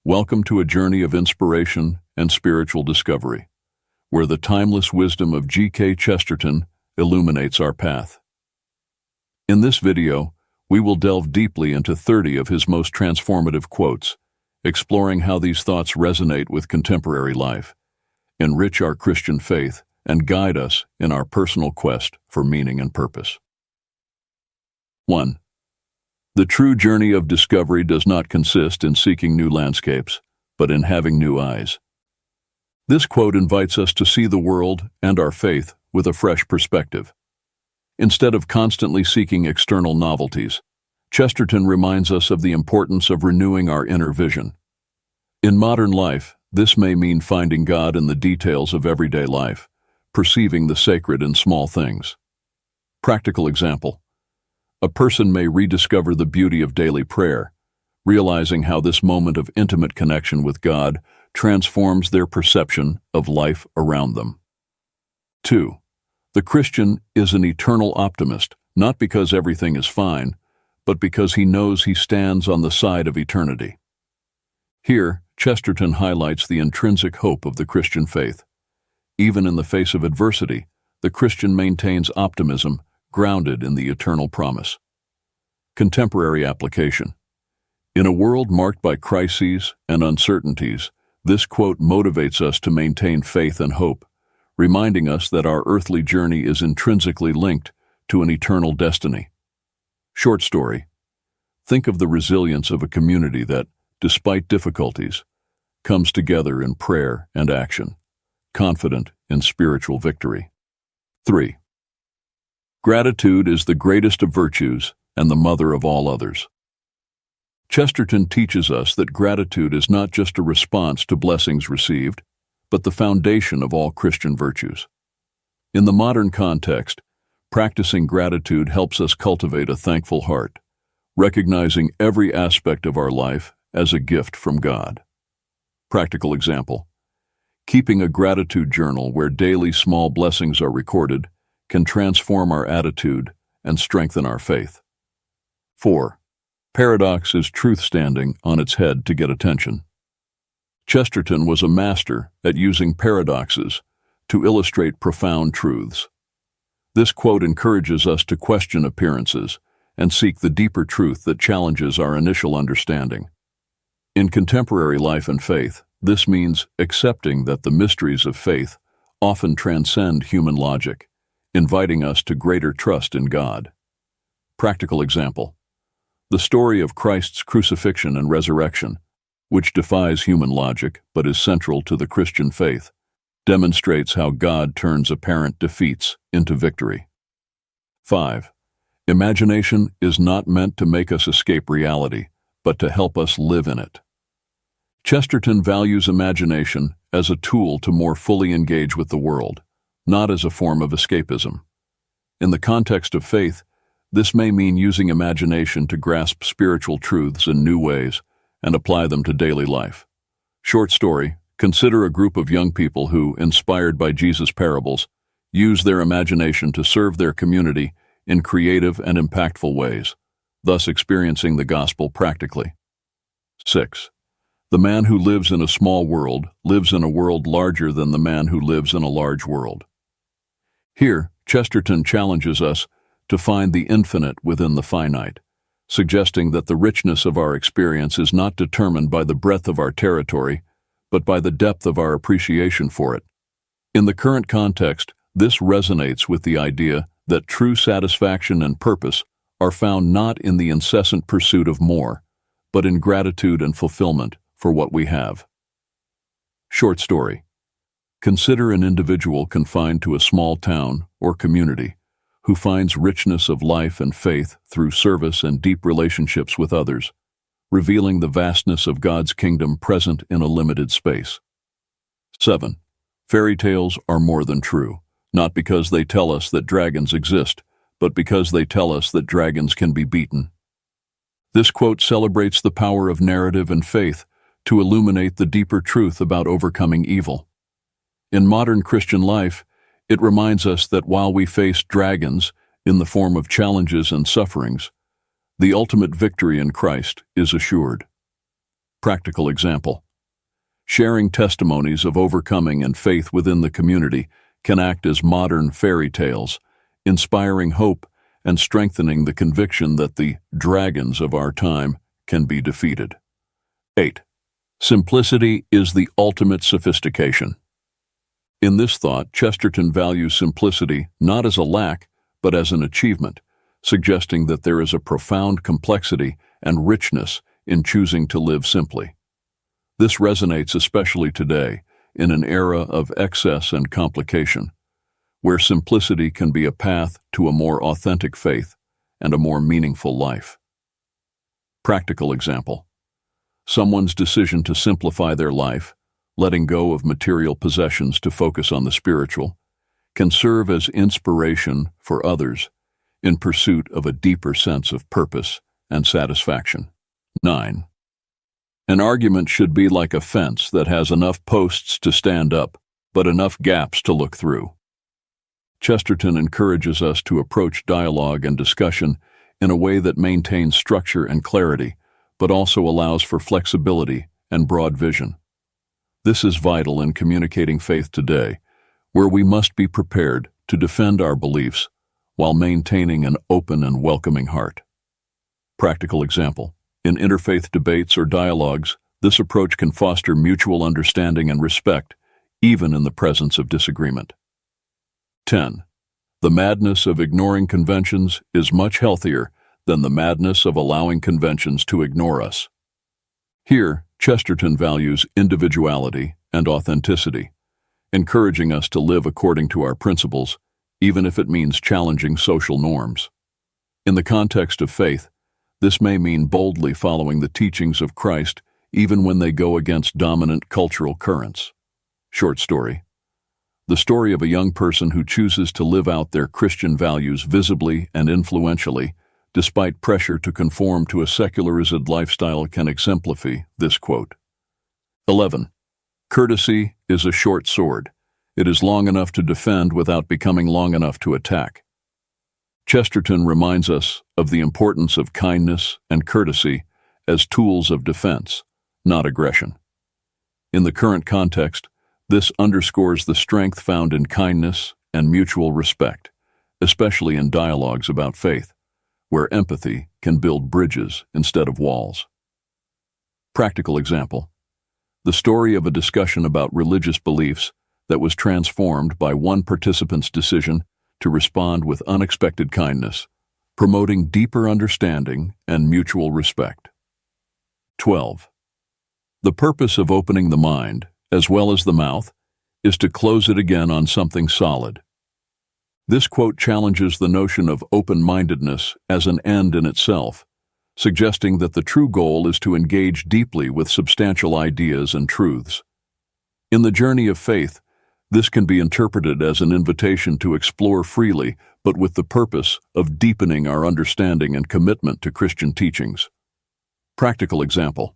Welcome to a journey of inspiration and spiritual discovery, where the timeless wisdom of G.K. Chesterton illuminates our path. In this video, we will delve deeply into 30 of his most transformative quotes, exploring how these thoughts resonate with contemporary life, enrich our Christian faith, and guide us in our personal quest for meaning and purpose. 1. The true journey of discovery does not consist in seeking new landscapes, but in having new eyes. This quote invites us to see the world and our faith with a fresh perspective. Instead of constantly seeking external novelties, Chesterton reminds us of the importance of renewing our inner vision. In modern life, this may mean finding God in the details of everyday life, perceiving the sacred in small things. Practical example. A person may rediscover the beauty of daily prayer, realizing how this moment of intimate connection with God transforms their perception of life around them. 2. The Christian is an eternal optimist, not because everything is fine, but because he knows he stands on the side of eternity. Here, Chesterton highlights the intrinsic hope of the Christian faith. Even in the face of adversity, the Christian maintains optimism, grounded in the eternal promise. Contemporary application. In a world marked by crises and uncertainties, this quote motivates us to maintain faith and hope, reminding us that our earthly journey is intrinsically linked to an eternal destiny. Short story. Think of the resilience of a community that, despite difficulties, comes together in prayer and action, confident in spiritual victory. 3. Gratitude is the greatest of virtues and the mother of all others. Chesterton teaches us that gratitude is not just a response to blessings received, but the foundation of all Christian virtues. In the modern context, practicing gratitude helps us cultivate a thankful heart, recognizing every aspect of our life as a gift from God. Practical example. Keeping a gratitude journal where daily small blessings are recorded can transform our attitude and strengthen our faith. 4. Paradox is truth standing on its head to get attention. Chesterton was a master at using paradoxes to illustrate profound truths. This quote encourages us to question appearances and seek the deeper truth that challenges our initial understanding. In contemporary life and faith, this means accepting that the mysteries of faith often transcend human logic, inviting us to greater trust in God. Practical example. The story of Christ's crucifixion and resurrection, which defies human logic but is central to the Christian faith, demonstrates how God turns apparent defeats into victory. 5. Imagination is not meant to make us escape reality, but to help us live in it. Chesterton values imagination as a tool to more fully engage with the world, not as a form of escapism. In the context of faith, this may mean using imagination to grasp spiritual truths in new ways and apply them to daily life. Short story, consider a group of young people who, inspired by Jesus' parables, use their imagination to serve their community in creative and impactful ways, thus experiencing the gospel practically. 6. The man who lives in a small world lives in a world larger than the man who lives in a large world. Here, Chesterton challenges us to find the infinite within the finite, suggesting that the richness of our experience is not determined by the breadth of our territory, but by the depth of our appreciation for it. In the current context, this resonates with the idea that true satisfaction and purpose are found not in the incessant pursuit of more, but in gratitude and fulfillment for what we have. Short story. Consider an individual confined to a small town or community who finds richness of life and faith through service and deep relationships with others, revealing the vastness of God's kingdom present in a limited space. 7. Fairy tales are more than true, not because they tell us that dragons exist, but because they tell us that dragons can be beaten. This quote celebrates the power of narrative and faith to illuminate the deeper truth about overcoming evil. In modern Christian life, it reminds us that while we face dragons in the form of challenges and sufferings, the ultimate victory in Christ is assured. Practical example. Sharing testimonies of overcoming and faith within the community can act as modern fairy tales, inspiring hope and strengthening the conviction that the dragons of our time can be defeated. 8. Simplicity is the ultimate sophistication. In this thought, Chesterton values simplicity not as a lack, but as an achievement, suggesting that there is a profound complexity and richness in choosing to live simply. This resonates especially today, in an era of excess and complication, where simplicity can be a path to a more authentic faith and a more meaningful life. Practical example. Someone's decision to simplify their life, letting go of material possessions to focus on the spiritual, can serve as inspiration for others in pursuit of a deeper sense of purpose and satisfaction. 9. An argument should be like a fence that has enough posts to stand up, but enough gaps to look through. Chesterton encourages us to approach dialogue and discussion in a way that maintains structure and clarity, but also allows for flexibility and broad vision. This is vital in communicating faith today, where we must be prepared to defend our beliefs while maintaining an open and welcoming heart. Practical example. In interfaith debates or dialogues, this approach can foster mutual understanding and respect, even in the presence of disagreement. 10. The madness of ignoring conventions is much healthier than the madness of allowing conventions to ignore us. Here, Chesterton values individuality and authenticity, encouraging us to live according to our principles, even if it means challenging social norms. In the context of faith, this may mean boldly following the teachings of Christ even when they go against dominant cultural currents. Short story. The story of a young person who chooses to live out their Christian values visibly and influentially, despite pressure to conform to a secularized lifestyle, can exemplify this quote. 11. Courtesy is a short sword. It is long enough to defend without becoming long enough to attack. Chesterton reminds us of the importance of kindness and courtesy as tools of defense, not aggression. In the current context, this underscores the strength found in kindness and mutual respect, especially in dialogues about faith, where empathy can build bridges instead of walls. Practical example. The story of a discussion about religious beliefs that was transformed by one participant's decision to respond with unexpected kindness, promoting deeper understanding and mutual respect. 12. The purpose of opening the mind, as well as the mouth, is to close it again on something solid. This quote challenges the notion of open-mindedness as an end in itself, suggesting that the true goal is to engage deeply with substantial ideas and truths. In the journey of faith, this can be interpreted as an invitation to explore freely, but with the purpose of deepening our understanding and commitment to Christian teachings. Practical example.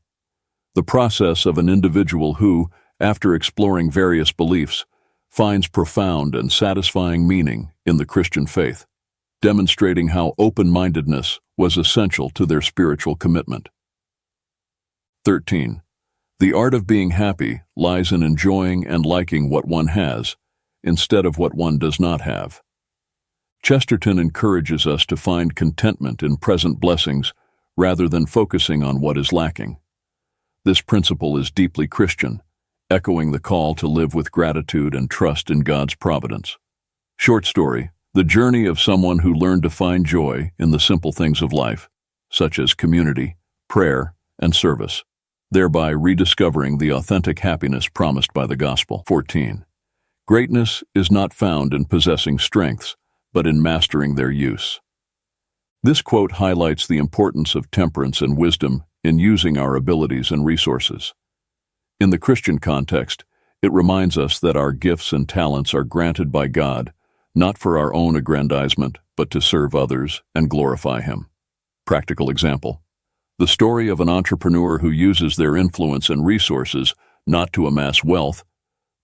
The process of an individual who, after exploring various beliefs, finds profound and satisfying meaning in the Christian faith, demonstrating how open-mindedness was essential to their spiritual commitment. 13. The art of being happy lies in enjoying and liking what one has, instead of what one does not have. Chesterton encourages us to find contentment in present blessings rather than focusing on what is lacking. This principle is deeply Christian, echoing the call to live with gratitude and trust in God's providence. Short story. The journey of someone who learned to find joy in the simple things of life, such as community, prayer, and service, thereby rediscovering the authentic happiness promised by the gospel. 14. Greatness is not found in possessing strengths, but in mastering their use. This quote highlights the importance of temperance and wisdom in using our abilities and resources. In the Christian context, it reminds us that our gifts and talents are granted by God, not for our own aggrandizement, but to serve others and glorify Him. Practical example. The story of an entrepreneur who uses their influence and resources not to amass wealth,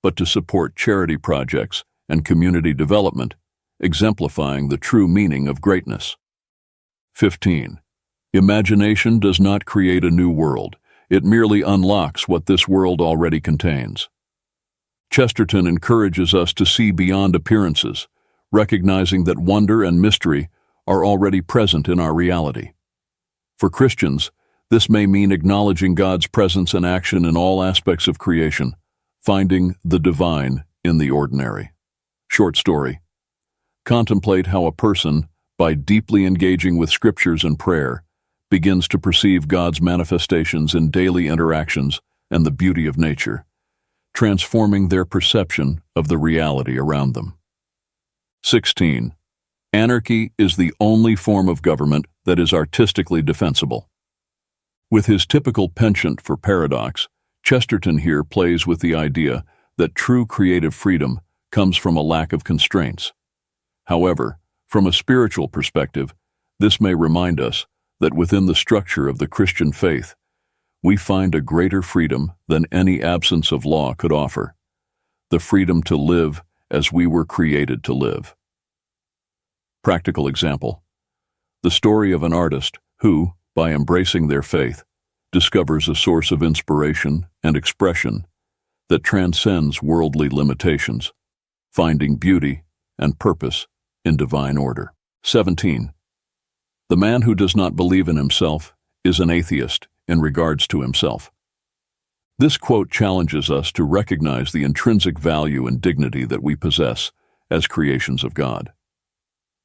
but to support charity projects and community development, exemplifying the true meaning of greatness. 15. Imagination does not create a new world, It merely unlocks what this world already contains. Chesterton encourages us to see beyond appearances, recognizing that wonder and mystery are already present in our reality. For Christians, this may mean acknowledging God's presence and action in all aspects of creation, finding the divine in the ordinary. Short story. Contemplate how a person, by deeply engaging with scriptures and prayer, begins to perceive God's manifestations in daily interactions and the beauty of nature, transforming their perception of the reality around them. 16. Anarchy is the only form of government that is artistically defensible. With his typical penchant for paradox, Chesterton here plays with the idea that true creative freedom comes from a lack of constraints. However, from a spiritual perspective, this may remind us that within the structure of the Christian faith, we find a greater freedom than any absence of law could offer, the freedom to live as we were created to live. Practical example. The story of an artist who, by embracing their faith, discovers a source of inspiration and expression that transcends worldly limitations, finding beauty and purpose in divine order. 17. The man who does not believe in himself is an atheist in regards to himself. This quote challenges us to recognize the intrinsic value and dignity that we possess as creations of God.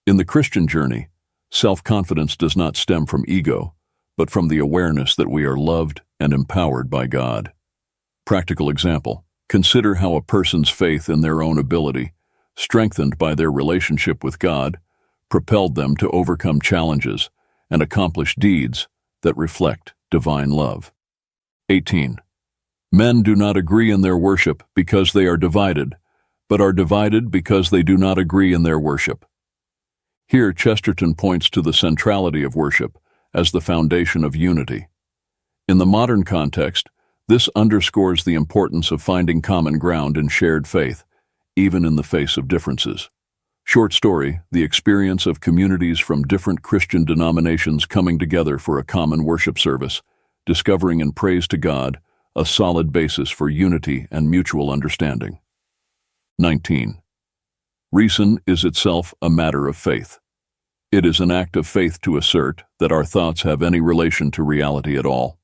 In the Christian journey, self-confidence does not stem from ego, but from the awareness that we are loved and empowered by God. Practical example. Consider how a person's faith in their own ability, strengthened by their relationship with God, propelled them to overcome challenges and accomplish deeds that reflect divine love. 18. Men do not agree in their worship because they are divided, but are divided because they do not agree in their worship. Here, Chesterton points to the centrality of worship as the foundation of unity. In the modern context, this underscores the importance of finding common ground in shared faith, even in the face of differences. Short story, the experience of communities from different Christian denominations coming together for a common worship service, discovering in praise to God a solid basis for unity and mutual understanding. 19. Reason is itself a matter of faith. It is an act of faith to assert that our thoughts have any relation to reality at all.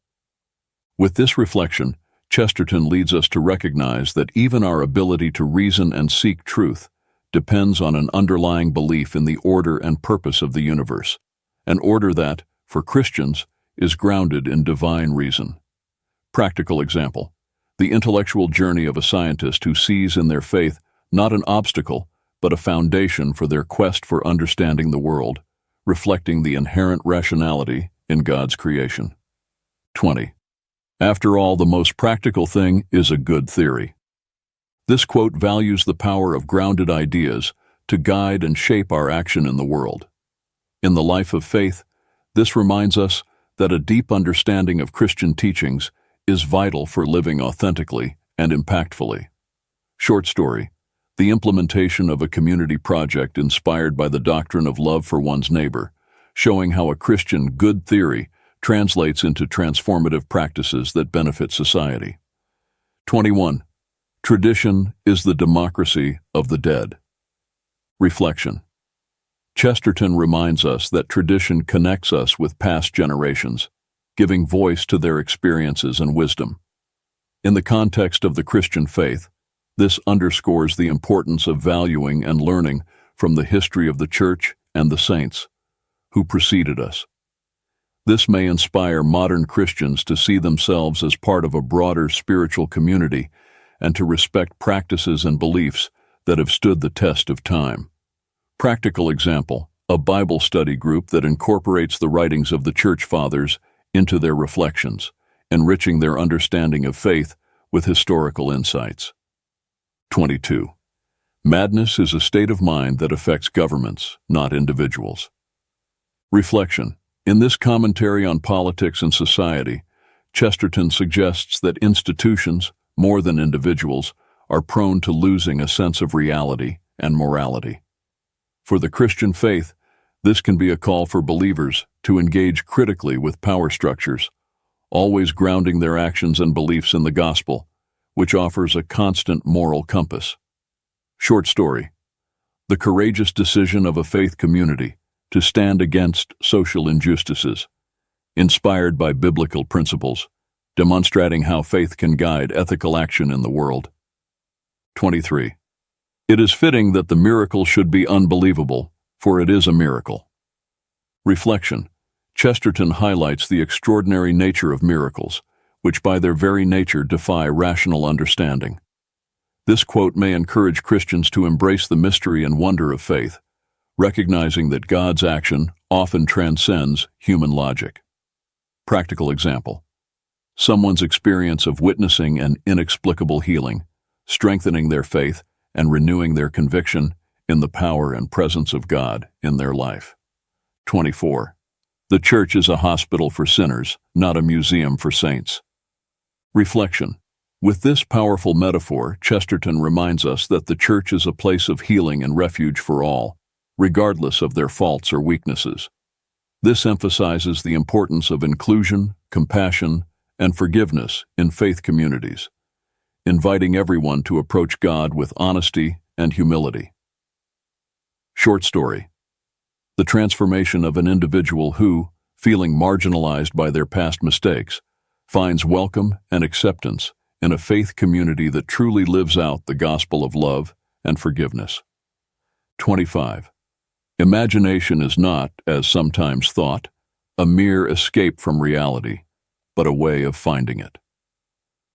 With this reflection, Chesterton leads us to recognize that even our ability to reason and seek truth depends on an underlying belief in the order and purpose of the universe, an order that, for Christians, is grounded in divine reason. Practical example. The intellectual journey of a scientist who sees in their faith not an obstacle, but a foundation for their quest for understanding the world, reflecting the inherent rationality in God's creation. 20. After all, the most practical thing is a good theory. This quote values the power of grounded ideas to guide and shape our action in the world. In the life of faith, this reminds us that a deep understanding of Christian teachings is vital for living authentically and impactfully. Short story. The implementation of a community project inspired by the doctrine of love for one's neighbor, showing how a Christian good theory translates into transformative practices that benefit society. 21. Tradition is the democracy of the dead. Reflection. Chesterton reminds us that tradition connects us with past generations, giving voice to their experiences and wisdom. In the context of the Christian faith, this underscores the importance of valuing and learning from the history of the Church and the saints who preceded us. This may inspire modern Christians to see themselves as part of a broader spiritual community and to respect practices and beliefs that have stood the test of time. Practical example, a Bible study group that incorporates the writings of the Church Fathers into their reflections, enriching their understanding of faith with historical insights. 22. Madness is a state of mind that affects governments, not individuals. Reflection. In this commentary on politics and society, Chesterton suggests that institutions, more than individuals, are prone to losing a sense of reality and morality. For the Christian faith, this can be a call for believers to engage critically with power structures, always grounding their actions and beliefs in the gospel, which offers a constant moral compass. Short story: the courageous decision of a faith community to stand against social injustices, inspired by biblical principles, demonstrating how faith can guide ethical action in the world. 23. It is fitting that the miracle should be unbelievable, for it is a miracle. Reflection: Chesterton highlights the extraordinary nature of miracles, which by their very nature defy rational understanding. This quote may encourage Christians to embrace the mystery and wonder of faith, recognizing that God's action often transcends human logic. Practical example: someone's experience of witnessing an inexplicable healing, strengthening their faith and renewing their conviction in the power and presence of God in their life. 24. The church is a hospital for sinners, not a museum for saints. Reflection: with this powerful metaphor, Chesterton reminds us that the church is a place of healing and refuge for all, regardless of their faults or weaknesses. This emphasizes the importance of inclusion, compassion, and forgiveness in faith communities, inviting everyone to approach God with honesty and humility. Short story: the transformation of an individual who, feeling marginalized by their past mistakes, finds welcome and acceptance in a faith community that truly lives out the gospel of love and forgiveness. 25. Imagination is not, as sometimes thought, a mere escape from reality, but a way of finding it.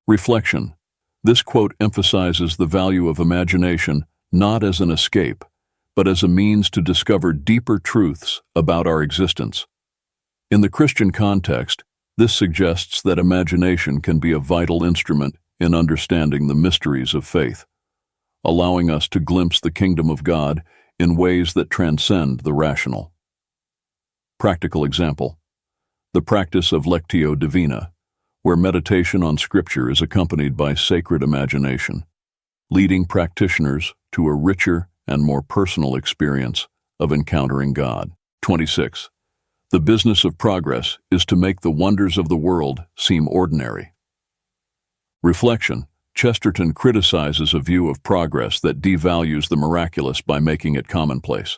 Reflection: this quote emphasizes the value of imagination not as an escape, but as a means to discover deeper truths about our existence. In the Christian context, this suggests that imagination can be a vital instrument in understanding the mysteries of faith, allowing us to glimpse the kingdom of God in ways that transcend the rational. Practical example: the practice of lectio divina, where meditation on Scripture is accompanied by sacred imagination, leading practitioners to a richer and more personal experience of encountering God. 26. The business of progress is to make the wonders of the world seem ordinary. Reflection: Chesterton criticizes a view of progress that devalues the miraculous by making it commonplace.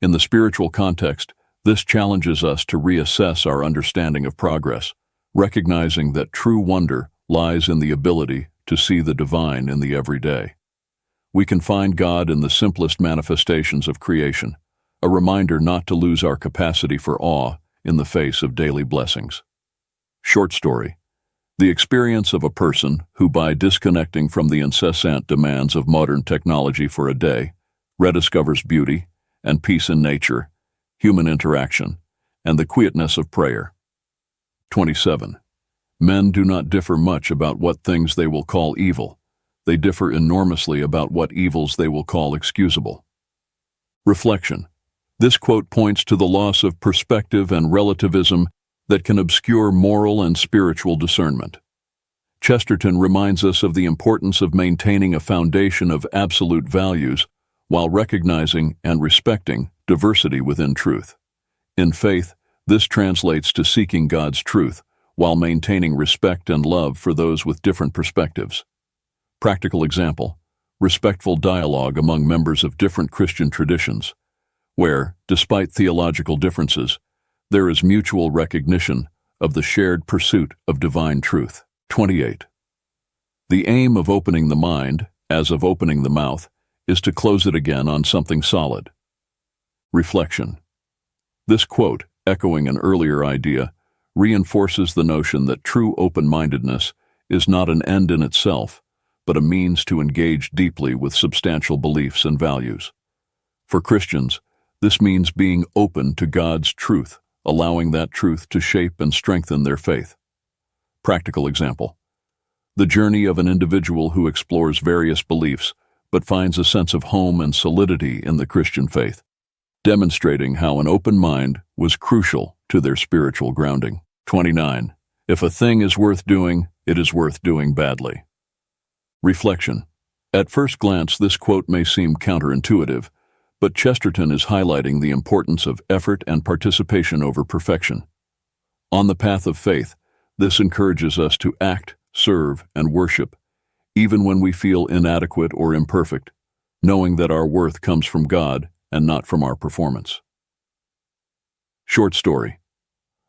In the spiritual context, this challenges us to reassess our understanding of progress, recognizing that true wonder lies in the ability to see the divine in the everyday. We can find God in the simplest manifestations of creation, a reminder not to lose our capacity for awe in the face of daily blessings. Short story: the experience of a person who, by disconnecting from the incessant demands of modern technology for a day, rediscovers beauty and peace in nature, human interaction, and the quietness of prayer. 27. Men do not differ much about what things they will call evil. They differ enormously about what evils they will call excusable. Reflection: this quote points to the loss of perspective and relativism that can obscure moral and spiritual discernment. Chesterton reminds us of the importance of maintaining a foundation of absolute values while recognizing and respecting diversity within truth. In faith, this translates to seeking God's truth while maintaining respect and love for those with different perspectives. Practical example: respectful dialogue among members of different Christian traditions, where, despite theological differences, there is mutual recognition of the shared pursuit of divine truth. 28. The aim of opening the mind, as of opening the mouth, is to close it again on something solid. Reflection: this quote, echoing an earlier idea, reinforces the notion that true open-mindedness is not an end in itself, but a means to engage deeply with substantial beliefs and values. For Christians, this means being open to God's truth, allowing that truth to shape and strengthen their faith. Practical example: the journey of an individual who explores various beliefs but finds a sense of home and solidity in the Christian faith, demonstrating how an open mind was crucial to their spiritual grounding. 29. If a thing is worth doing, it is worth doing badly. Reflection: at first glance, this quote may seem counterintuitive, but Chesterton is highlighting the importance of effort and participation over perfection. On the path of faith, This encourages us to act, serve, and worship, even when we feel inadequate or imperfect, knowing that our worth comes from God and not from our performance. Short story.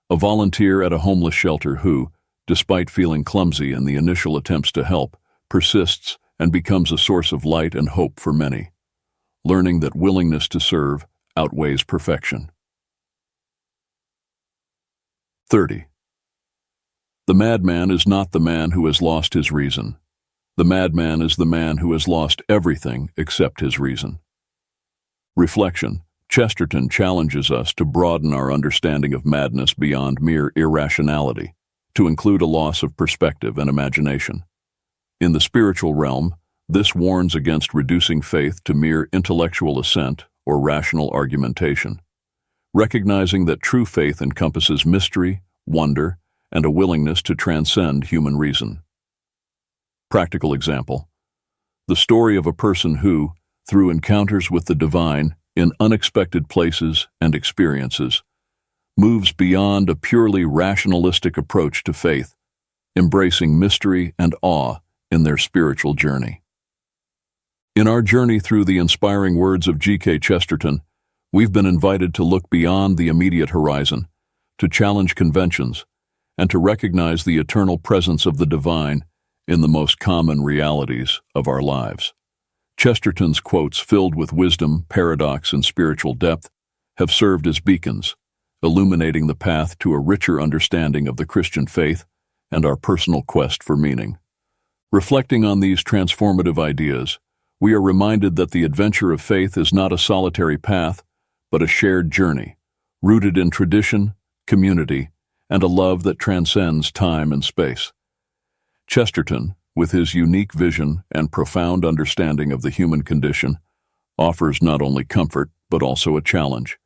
A volunteer at a homeless shelter who, despite feeling clumsy in the initial attempts to help, persists and becomes a source of light and hope for many, learning that willingness to serve outweighs perfection. 30. The madman is not the man who has lost his reason. The madman is the man who has lost everything except his reason. Reflection. Chesterton challenges us to broaden our understanding of madness beyond mere irrationality, to include a loss of perspective and imagination. In the spiritual realm, this warns against reducing faith to mere intellectual assent or rational argumentation, recognizing that true faith encompasses mystery, wonder, and a willingness to transcend human reason. Practical example. The story of a person who, through encounters with the divine in unexpected places and experiences, moves beyond a purely rationalistic approach to faith, embracing mystery and awe in their spiritual journey. In our journey through the inspiring words of G.K. Chesterton, we've been invited to look beyond the immediate horizon, to challenge conventions, and to recognize the eternal presence of the divine in the most common realities of our lives. Chesterton's quotes, filled with wisdom, paradox, and spiritual depth, have served as beacons, illuminating the path to a richer understanding of the Christian faith and our personal quest for meaning. Reflecting on these transformative ideas, we are reminded that the adventure of faith is not a solitary path, but a shared journey, rooted in tradition, community, and a love that transcends time and space. Chesterton, with his unique vision and profound understanding of the human condition, offers not only comfort but also a challenge,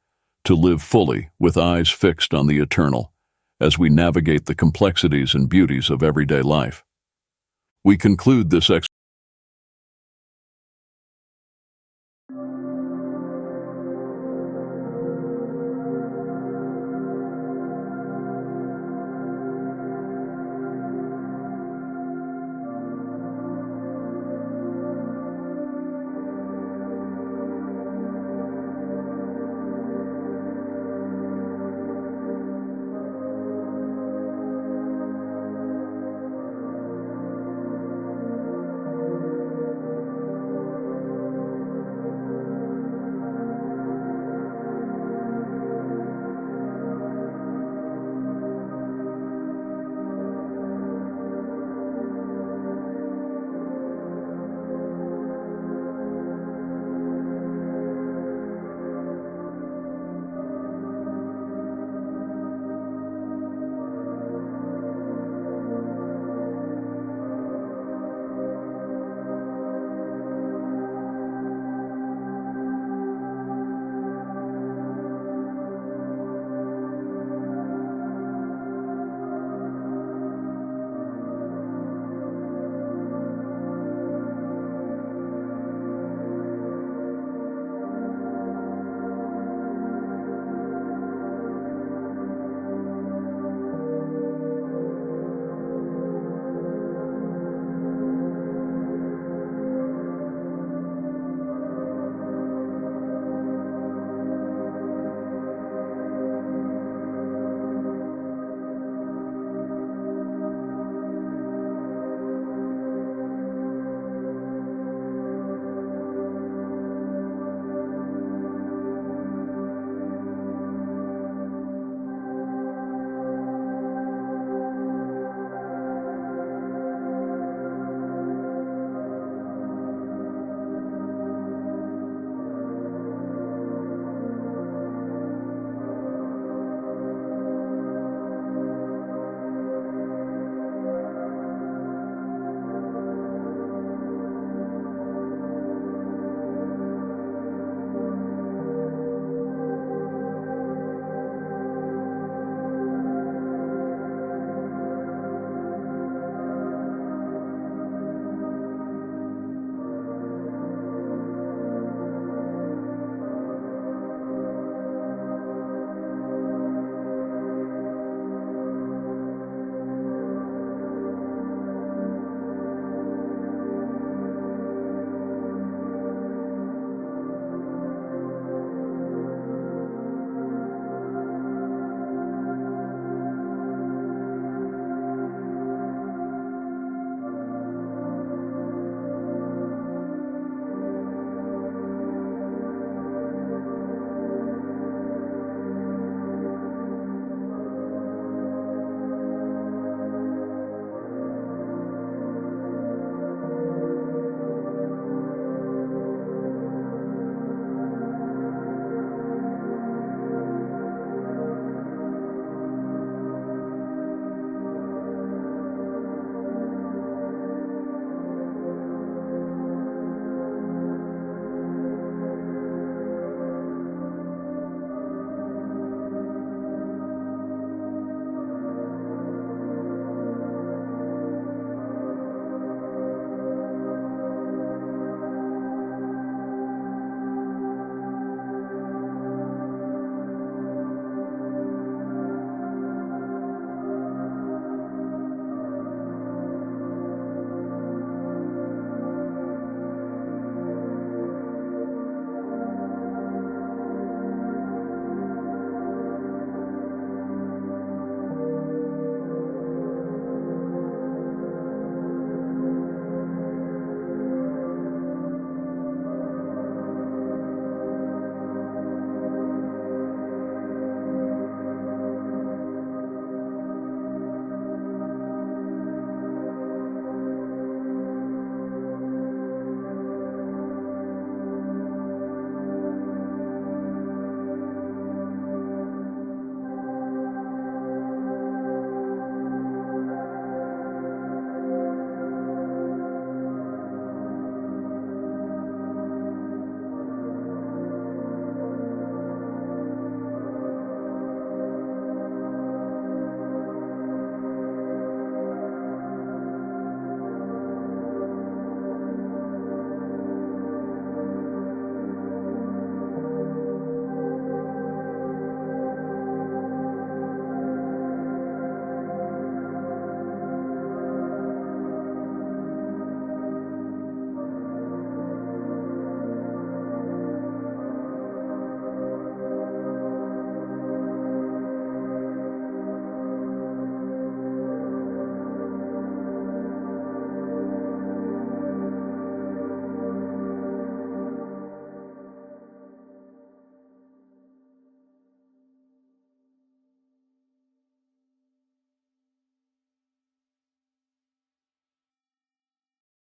to live fully with eyes fixed on the eternal as we navigate the complexities and beauties of everyday life. We conclude this